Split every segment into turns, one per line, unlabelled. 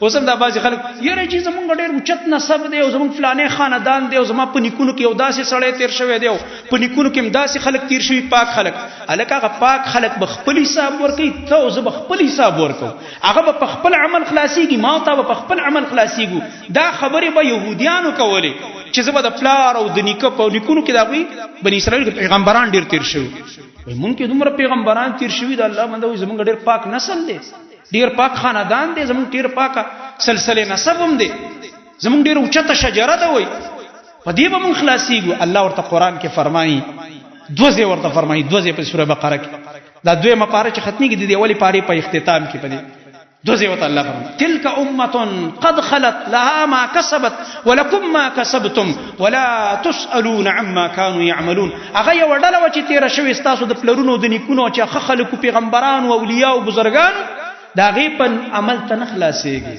اوس هم دا بعضې خلک یاره چې زمونږ ډېر اوچت نسب دی او زمونږ فلانې خاندان دی او زما په نیکونو کې یو داسې سړی تېر شوی دی او په نیکونو کې هم داسې خلک تېر شوي پاک خلک. هلکه هغه پاک خلک به خپل حساب ورکوي، ته او زه به خپل حساب ورکوو. هغه به په خپل عمل خلاصېږي، ما او تا به په خپل عمل خلاصېږو. دا خبرې به یهودیانو کولې چې زه به د پلار او د نیکه په نیکونو کې د هغوی بني اسرائیل کې پیغمبران ډېر تېر شوي. مونږ کې دومره پیغمبران تېر شوي د الله بنده وایي زمونږ ډېر پاک نسل دی، ډېر پاک خاندان دی، زمونږ ډېر پاکه سلسله نسب هم دی، زمونږ ډېر اوچته شجره ده. وایي په دې به مونږ خلاصېږو. الله ورته قرآن کې فرمایي، دوه ځای ورته فرمایي، دوه ځای په سوره بقره کې. دا دویمه پاره چې ختمېږي د دې اولې پارې په اختتام کې په دې دوه ځای ورته الله فرمایي تلک امة قد خلت لها ما کسبت ولکم ما کسبتم ولا تسألون عما كانوا يعملون. هغه یو ډله وه چې تېره شوې ستاسو د پلرونو د نیکونو چې ښه خلکو پیغمبرانو اولیاو بزرګانو د هغې په عمل ته نه خلاصېږي.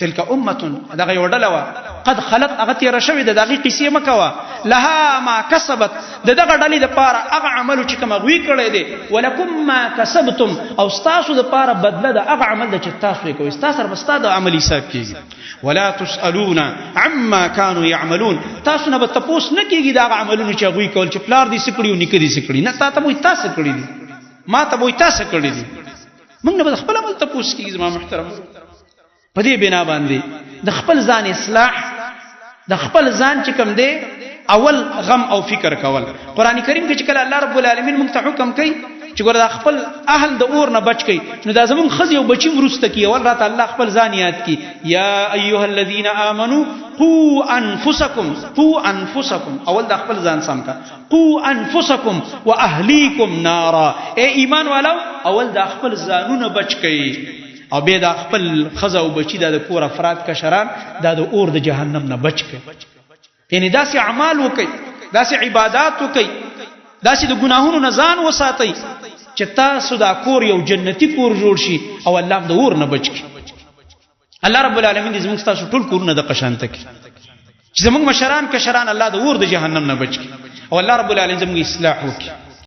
تلک امة دغه یو ډله وه قد خلت هغه تېره شوې ده، د هغې قیسې مه کوه. لها ما کسبت د دغه ډلې دپاره هغه عملو چې کوم هغوی کړی دی، ولکم ما کسبتم او ستاسو دپاره بدله د هغه عمل ده چې تاسو یې کوئ، ستا سره به ستا د عمل حساب کېږي. ولا تسألون عما كانوا يعملون، تاسو نه به تپوس نه کېږي د هغه عملونو چې هغوی کول چې پلار دې څه کړي او نیکه دې څه کړي. نه، تا ته به وایي تا څه کړي دي، ما ته به وایي تا څه کړي دي. موږ نه به د خپل عمل تپوس کېږي. زما محترم په دې بنا باندې د خپل ځان اصلاح، د خپل ځان چې کوم دی اول غم او فکر کول. قرآن کریم کې چې کله الله رب العالمین موږ ته حکم کوي چې ګوره دا خپل اهل د اور نه بچ کوي، نو دا زمونږ ښځې او بچي وروسته کي. اول راته الله خپل ځان یاد کي، یا ایها الذین آمنوا قوا انفسکم، اول دا خپل ځان سم کا، قوا انفسکم واهلیکم نارا. اے ایمان والو اول دا خپل ځانونه بچ کوي او بیا دا خپل ښځه او بچي دا د کور افراد کشران دا د اور د جهنم نه بچ کوي. یعنی داسې اعمال وکړئ، داسې عبادات وکړئ، داسې د ګناهونو نه ځان وساتئ چې تاسو دا کور یو جنتي کور جوړ شي او الله د اور نه بچ کړي. الله رب العالمین دې زموږ ستاسو ټول کورونه د قشانته کړي چې زموږ مشران کشران الله د اور د جهنم نه بچ کړي او الله رب العالمین زموږ اصلاح وکړي.